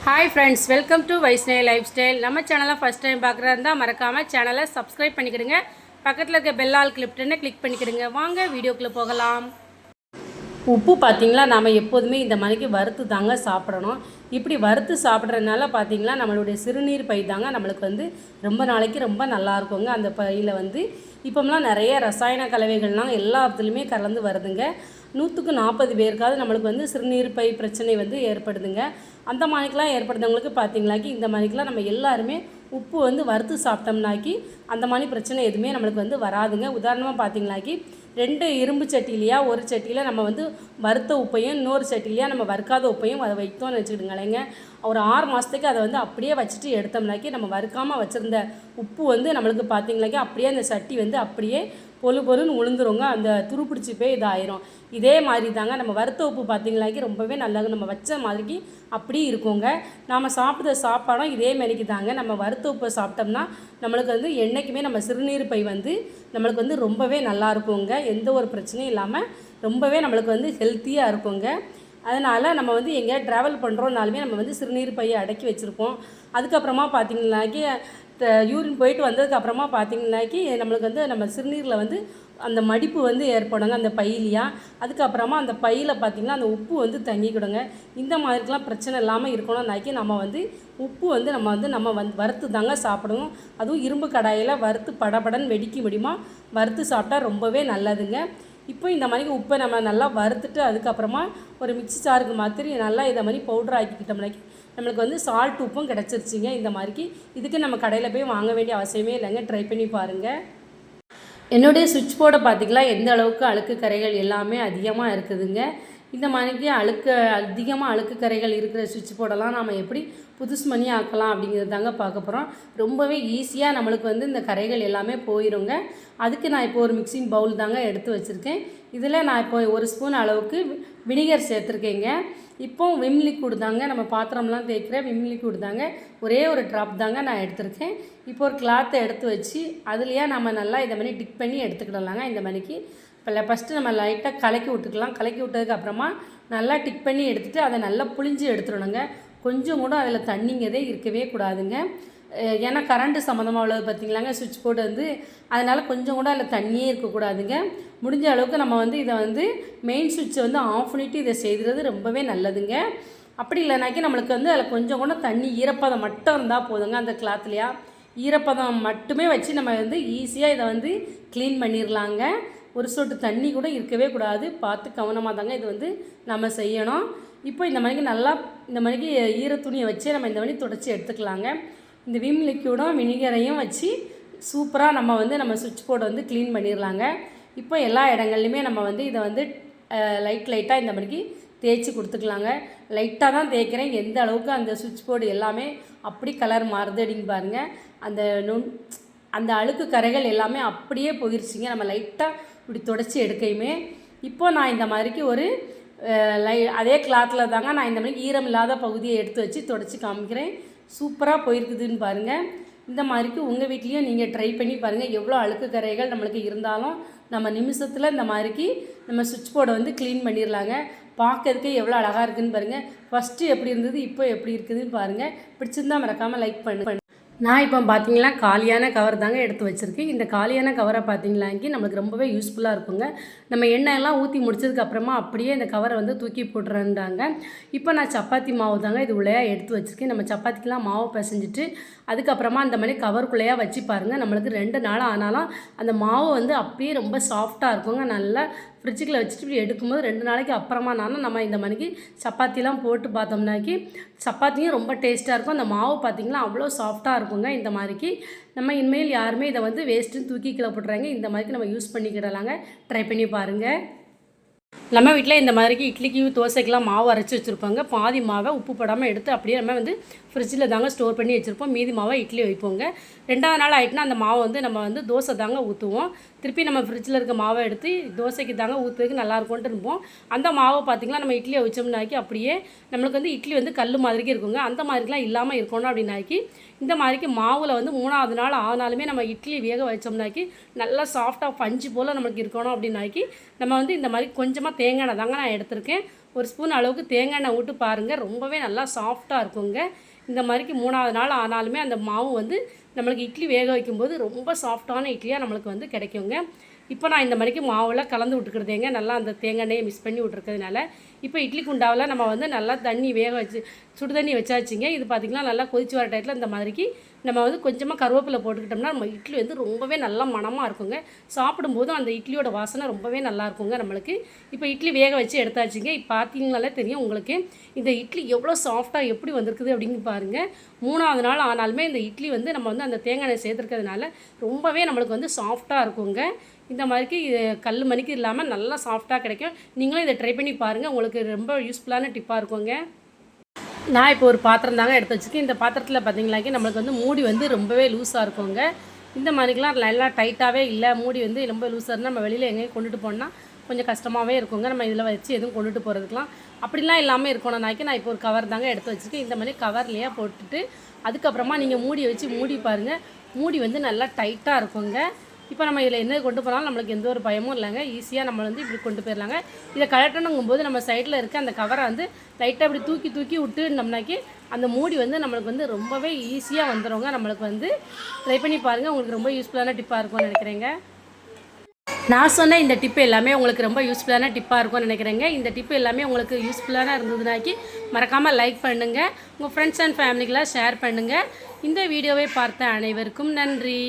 Hi friends, welcome to Vaishnavi life style. நம்ம சேனலை first time பார்க்குறதா இருந்தால் மறக்காமல் சேனலை சப்ஸ்கிரைப் பண்ணிக்கிடுங்க. பக்கத்தில் இருக்க பெல் ஆல் கிளிக் பண்ணிக்கிடுங்க. வாங்க வீடியோக்குள்ளே போகலாம். உப்பு பார்த்திங்களா, நம்ம எப்போதுமே இந்த மணிக்கு வறுத்து தாங்க சாப்பிடணும். இப்படி வறுத்து சாப்பிட்றதுனால பார்த்திங்களா நம்மளுடைய சிறுநீர் பை தாங்க நம்மளுக்கு வந்து ரொம்ப நாளைக்கு ரொம்ப நல்லா இருக்குங்க. அந்த பையில் வந்து இப்போம்லாம் நிறைய ரசாயன கலவைகள்லாம் எல்லாத்துலேயுமே கலந்து வருதுங்க. 100க்கு 40 பேருக்காவது நம்மளுக்கு வந்து சிறுநீர் பை பிரச்சனை வந்து ஏற்படுதுங்க. அந்த மாதிரிக்கெலாம் ஏற்படுறவங்களுக்கு பார்த்திங்களாக்கி இந்த மாதிரிக்கெலாம் நம்ம எல்லாருமே உப்பு வந்து வறுத்து சாப்பிட்டோம்னாக்கி அந்த மாதிரி பிரச்சனை எதுவுமே நம்மளுக்கு வந்து வராதுங்க. உதாரணமாக பார்த்திங்களாக்கி 2 இரும்பு சட்டிலையா ஒரு சட்டியில் நம்ம வந்து வறுத்த உப்பையும் இன்னொரு சட்டிலையா நம்ம வறுக்காத உப்பையும் அதை வைத்தோம்னு வச்சுக்கிடுங்களேங்க. ஒரு 6 மாதத்துக்கு அதை வந்து அப்படியே வச்சுட்டு எடுத்தோம்னாக்கி நம்ம வறுக்காமல் வச்சுருந்த உப்பு வந்து நம்மளுக்கு பார்த்திங்களாக்கி அப்படியே அந்த சட்டி வந்து அப்படியே பொழுன்னு உளுந்துருங்க. அந்த துருப்பிடிச்சி போய் இதாயிரும். இதே மாதிரி தாங்க நம்ம வறுத்த உப்பு பார்த்திங்களாக்கி ரொம்பவே நல்லது. நம்ம வச்ச மாதிரிக்கு அப்படியே இருக்குங்க. நாம் சாப்பிட்ற சாப்பாடும் இதே மாதிரிக்கு தாங்க. நம்ம வறுத்த உப்பை சாப்பிட்டோம்னா நம்மளுக்கு வந்து என்றைக்குமே நம்ம சிறுநீர் பை வந்து நம்மளுக்கு வந்து ரொம்பவே நல்லா இருக்குங்க. எந்த ஒரு பிரச்சனையும் இல்லாமல் ரொம்பவே நம்மளுக்கு வந்து ஹெல்த்தியாக இருக்குங்க. அதனால் நம்ம வந்து எங்கேயா ட்ராவல் பண்ணுறோன்னாலுமே நம்ம வந்து சிறுநீர் பையை அடக்கி வச்சுருப்போம். அதுக்கப்புறமா பார்த்திங்கனாக்கி யூரின் போயிட்டு வந்ததுக்கப்புறமா பார்த்திங்கனாக்கி நம்மளுக்கு வந்து நம்ம சிறுநீரில் வந்து அந்த மடிப்பு வந்து ஏற்படுங்க அந்த பையிலையா. அதுக்கப்புறமா அந்த பையில் பார்த்திங்கன்னா அந்த உப்பு வந்து தங்கிக்கிடுங்க. இந்த மாதிரிக்கெலாம் பிரச்சனை இல்லாமல் இருக்கணும்னாக்கி நம்ம வந்து உப்பு வந்து நம்ம வறுத்து தாங்க சாப்பிடணும். அதுவும் இரும்பு கடாயில் வறுத்து படபடன்னு வெடிக்க முடியுமா வறுத்து சாப்பிட்டா ரொம்பவே நல்லதுங்க. இப்போ இந்த மாதிரி உப்பை நம்ம நல்லா வறுத்துட்டு அதுக்கப்புறமா ஒரு மிக்ஸி ஜாருக்கு மாற்றி நல்லா இதை மாதிரி பவுட்ரு ஆக்கிக்கிட்டோம்னாக்கி நம்மளுக்கு வந்து சால்ட் உப்பும் கிடச்சிருச்சிங்க. இந்த மாதிரிக்கு இதுக்கு நம்ம கடையில் போய் வாங்க வேண்டிய அவசியமே இல்லைங்க. ட்ரை பண்ணி பாருங்கள். என்னுடைய சுவிட்ச் போர்டை பார்த்திங்களா எந்த அளவுக்கு அழுக்கு கரைகள் எல்லாமே அதிகமாக இருக்குதுங்க. இந்த மாதிரிக்கு அதிகமாக அழுக்கு கரைகள் இருக்கிற சுவிட்ச் போர்டெல்லாம் நம்ம எப்படி புதுசு பண்ணி ஆக்கலாம் அப்படிங்கிறது தாங்க பார்க்க போகிறோம். ரொம்பவே ஈஸியாக நம்மளுக்கு வந்து இந்த கரைகள் எல்லாமே போயிடுங்க. அதுக்கு நான் இப்போ ஒரு மிக்சிங் பவுல் தாங்க எடுத்து வச்சுருக்கேன். இதில் நான் இப்போ 1 ஸ்பூன் அளவுக்கு வினிகர் சேர்த்துருக்கேங்க. இப்போ விம் லிக்விட் தாங்க, நம்ம பாத்திரம்லாம் தேய்க்கிற விம் லிக்விட் தாங்க, ஒரே ஒரு ட்ராப் தாங்க நான் எடுத்திருக்கேன். இப்போ ஒரு கிளாத்தை எடுத்து வச்சு அதுலேயே நம்ம நல்லா இதை மாதிரி டிக் பண்ணி எடுத்துக்கிடலாங்க. இந்த மாதிரிக்கு இப்போ ஃபஸ்ட்டு நம்ம லைட்டாக கலக்கி விட்டுக்கலாம். கலக்கி விட்டதுக்கப்புறமா நல்லா டிக் பண்ணி எடுத்துகிட்டு அதை நல்லா புளிஞ்சு எடுத்துடணுங்க. கொஞ்சம் கூட அதில் தண்ணிங்கதே இருக்கவே கூடாதுங்க. ஏன்னா கரண்ட்டு சம்மந்தமாக உள்ளது பார்த்திங்களாங்க சுவிட்ச் போர்டு வந்து, அதனால் கொஞ்சம் கூட அதில் தண்ணியே இருக்கக்கூடாதுங்க. முடிஞ்ச அளவுக்கு நம்ம வந்து இதை வந்து மெயின் சுவிட்சை வந்து ஆஃப் பண்ணிவிட்டு இதை செய்கிறது ரொம்பவே நல்லதுங்க. அப்படி இல்லைனாக்கி நம்மளுக்கு வந்து அதில் கொஞ்சம் கூட தண்ணி ஈரப்பதம் மட்டும் இருந்தால் போதுங்க. அந்த கிளாத்லையா ஈரப்பதம் மட்டுமே வச்சு நம்ம வந்து ஈஸியாக இதை வந்து க்ளீன் பண்ணிடலாங்க. ஒரு சொட்டு தண்ணி கூட இருக்கவே கூடாது. பார்த்து கவனமாக தாங்க இது வந்து நம்ம செய்யணும். இப்போ இந்த மாதிரிக்கு நல்லா இந்த மாதிரிக்கு ஈர துணியை வச்சு நம்ம இந்த மாதிரி துடைச்சி எடுத்துக்கலாங்க. இந்த விம் லிக்விடும் வினிகரையும் வச்சு சூப்பராக நம்ம வந்து நம்ம சுவிட்ச் போர்டை வந்து க்ளீன் பண்ணிடலாங்க. இப்போ எல்லா இடங்கள்லையுமே நம்ம வந்து இதை வந்து லைட்டாக இந்த மாதிரிக்கு தேய்ச்சி கொடுத்துக்கலாங்க. லைட்டாக தான் தேய்க்கிறேன். எந்த அளவுக்கு அந்த சுவிட்ச் போர்டு எல்லாமே அப்படி கலர் மாறுது அப்படின்னு பாருங்கள். அந்த அழுக்கு கரைகள் எல்லாமே அப்படியே போயிடுச்சிங்க. நம்ம லைட்டாக இப்படி துடைச்சி எடுக்கையுமே இப்போ நான் இந்த மாதிரிக்கு ஒரு அதே கிளாத்தில் தாங்க நான் இந்த மாதிரி ஈரம் இல்லாத பகுதியை எடுத்து வச்சு துடைச்சி காமிக்கிறேன். சூப்பராக போயிருக்குதுன்னு பாருங்கள். இந்த மாதிரிக்கு உங்கள் வீட்லேயும் நீங்கள் ட்ரை பண்ணி பாருங்கள். எவ்வளோ அழுக்கு கரைகள் நம்மளுக்கு இருந்தாலும் நம்ம நிமிஷத்தில் இந்த மாதிரிக்கு நம்ம சுவிட்ச் போர்டை வந்து க்ளீன் பண்ணிடலாங்க. பார்க்கறதுக்கே எவ்வளோ அழகாக இருக்குதுன்னு பாருங்கள். ஃபஸ்ட்டு எப்படி இருந்தது இப்போ எப்படி இருக்குதுன்னு பாருங்கள். பிடிச்சிருந்தால் மறக்காமல் லைக் பண்ணு. நான் இப்போ பார்த்திங்கன்னா காலியான கவர் தாங்க எடுத்து வச்சுருக்கேன். இந்த காலியான கவரை பார்த்திங்களாக்கி நம்மளுக்கு ரொம்பவே யூஸ்ஃபுல்லாக இருக்குங்க. நம்ம எண்ணெயெல்லாம் ஊற்றி முடிச்சதுக்கப்புறமா அப்படியே இந்த கவரை வந்து தூக்கி போட்டுறேன்டாங்க. இப்போ நான் சப்பாத்தி மாவு தாங்க இது உள்ளேயா எடுத்து வச்சுருக்கேன். நம்ம சப்பாத்திக்கெலாம் மாவு பிசைஞ்சிட்டு அதுக்கப்புறமா அந்த மாதிரி கவருக்குள்ளேயா வச்சு பாருங்கள். நம்மளுக்கு 2 நாள் ஆனாலும் அந்த மாவு வந்து அப்படியே ரொம்ப சாஃப்டாக இருக்குங்க. நல்லா ஃப்ரிட்ஜுக்குள்ளே வச்சுட்டு இப்படி எடுக்கும்போது 2 நாளைக்கு அப்புறமானாலும் நம்ம இந்த மாதிரிக்கு சப்பாத்திலாம் போட்டு பார்த்தோம்னாக்கி சப்பாத்தியும் ரொம்ப டேஸ்ட்டாக இருக்கும். அந்த மாவு பார்த்திங்கன்னா அவ்வளோ சாஃப்டாக இருக்குங்க. இந்த மாதிரிக்கு நம்ம இனிமேல் யாருமே இதை வந்து வேஸ்ட்டுன்னு தூக்கி கீழே போட்டுறாங்க. இந்த மாதிரிக்கு நம்ம யூஸ் பண்ணிக்கிடலாங்க. ட்ரை பண்ணி பாருங்கள். நம்ம வீட்டில் இந்த மாதிரிக்கு இட்லிக்கு தோசைக்கெலாம் மாவு அரைச்சி வச்சுருப்பாங்க. பாதி மாவை உப்பு போடாமல் எடுத்து அப்படியே நம்ம வந்து ஃப்ரிட்ஜில் தாங்க ஸ்டோர் பண்ணி வச்சுருப்போம். மீதி மாவை இட்லி வைப்போங்க. 2வது நாள் ஆகிட்டுனா அந்த மாவை வந்து நம்ம வந்து தோசை தாங்க ஊற்றுவோம். திருப்பி நம்ம ஃப்ரிட்ஜில் இருக்க மாவை எடுத்து தோசைக்கு தாங்க ஊற்றுறதுக்கு நல்லாயிருக்கும்ட்டு இருப்போம். அந்த மாவை பார்த்திங்கன்னா நம்ம இட்லியை வச்சோம்னாக்கி அப்படியே நம்மளுக்கு வந்து இட்லி வந்து கல் மாதிரிக்கு இருக்குங்க. அந்த மாதிரிலாம் இல்லாமல் இருக்கணும் அப்படின்னாக்கி இந்த மாதிரிக்கு மாவில் வந்து 3வது நாள் ஆனாலுமே நம்ம இட்லி வேக வச்சோம்னாக்கி நல்லா சாஃப்டாக பஞ்சு போல் நம்மளுக்கு இருக்கணும் அப்படின்னாக்கி நம்ம வந்து இந்த மாதிரி கொஞ்சமாக தேங்காய் தாங்க நான் எடுத்திருக்கேன். ஒரு ஸ்பூன் அளவுக்கு தேங்காய் எண்ணெய் விட்டு பாருங்கள், ரொம்பவே நல்லா சாஃப்டாக இருக்குங்க. இந்த மாதிரிக்கு 3ஆவது நாள் ஆனாலுமே அந்த மாவு வந்து நம்மளுக்கு இட்லி வேக வைக்கும்போது ரொம்ப சாஃப்டான இட்லியாக நம்மளுக்கு வந்து கிடைக்குங்க. இப்போ நான் இந்த மாதிரிக்கு மாவில் கலந்து விட்டுக்கிறதேங்க, நல்லா அந்த தேங்காய் எண்ணெயை மிக்ஸ் பண்ணி விட்ருக்கிறதுனால. இப்போ இட்லி குண்டாவில் நம்ம வந்து நல்லா தண்ணி வேக வச்சு சுடு தண்ணி வச்சாச்சுங்க. இது பார்த்திங்கன்னா நல்லா கொதிச்சு வர டயத்தில் இந்த மாதிரிக்கு நம்ம வந்து கொஞ்சமாக கருவேப்பிலை போட்டுக்கிட்டோம்னா நம்ம இட்லி வந்து ரொம்பவே நல்லா மணமாக இருக்குங்க. சாப்பிடும்போது அந்த இட்லியோட வாசனை ரொம்பவே நல்லா இருக்குங்க நம்மளுக்கு. இப்போ இட்லி வேக வச்சு எடுத்தாச்சுங்க. இப்போ பார்த்தீங்கனாலே தெரியும் உங்களுக்கு இந்த இட்லி எவ்வளோ சாஃப்டாக எப்படி வந்திருக்குது அப்படின்னு பாருங்கள். 3ஆவது நாள் ஆனாலுமே இந்த இட்லி வந்து நம்ம வந்து அந்த தேங்காய் எண்ணெய் சேர்த்துருக்கிறதுனால ரொம்பவே நம்மளுக்கு வந்து சாஃப்டாக இருக்குங்க. இந்த மாதிரிக்கு கல் மணிக்கு இல்லாமல் நல்லா சாஃப்டாக கிடைக்கும். நீங்களும் இதை ட்ரை பண்ணி பாருங்கள், உங்களுக்கு ரொம்ப யூஸ்ஃபுல்லான டிப்பாக இருக்குங்க. நான் இப்போ ஒரு பாத்திரம் தாங்க எடுத்து வச்சுருக்கேன். இந்த பாத்திரத்தில் பார்த்தீங்கன்னாக்கி நம்மளுக்கு வந்து மூடி வந்து ரொம்பவே லூஸாக இருக்குங்க. இந்த மாதிரிக்கெலாம் நல்லா டைட்டாகவே இல்லை, மூடி வந்து ரொம்ப லூஸாக இருந்தால் நம்ம வெளியில் எங்கேயும் கொண்டுட்டு போனால் கொஞ்சம் கஷ்டமாகவே இருக்குங்க. நம்ம இதில் வச்சு எதுவும் கொண்டுட்டு போகிறதுக்கெலாம் அப்படிலாம் இல்லாமல் இருக்கணும்னாக்கி நான் இப்போ ஒரு கவர் தாங்க எடுத்து வச்சுருக்கேன். இந்த மாதிரி கவர்லேயே போட்டுட்டு அதுக்கப்புறமா நீங்கள் மூடியை வச்சு மூடி பாருங்கள், மூடி வந்து நல்லா டைட்டாக இருக்குங்க. இப்போ நம்ம இதில் என்ன கொண்டு போனாலும் நம்மளுக்கு எந்த ஒரு பயமும் இல்லைங்க, ஈஸியாக நம்ம வந்து இப்படி கொண்டு போயிடலாங்க. இதை கலட்டணுங்கும்போது நம்ம சைடில் இருக்க அந்த கவரை வந்து லைட்டாக இப்படி தூக்கி தூக்கி விட்டுனோம்னாக்கி அந்த மூடி வந்து நம்மளுக்கு வந்து ரொம்பவே ஈஸியாக வந்துடுங்க. நம்மளுக்கு வந்து ட்ரை பண்ணி பாருங்கள், உங்களுக்கு ரொம்ப யூஸ்ஃபுல்லான டிப்பாக இருக்கும்னு நினைக்கிறேங்க. நான் சொன்ன இந்த டிப்பு எல்லாமே உங்களுக்கு ரொம்ப யூஸ்ஃபுல்லான டிப்பாக இருக்கும்னு நினைக்கிறேங்க. இந்த டிப்பு எல்லாமே உங்களுக்கு யூஸ்ஃபுல்லான இருந்ததுனாக்கி மறக்காமல் லைக் பண்ணுங்கள், உங்கள் ஃப்ரெண்ட்ஸ் அண்ட் ஃபேமிலிக்கெலாம் ஷேர் பண்ணுங்கள். இந்த வீடியோவை பார்த்த அனைவருக்கும் நன்றி.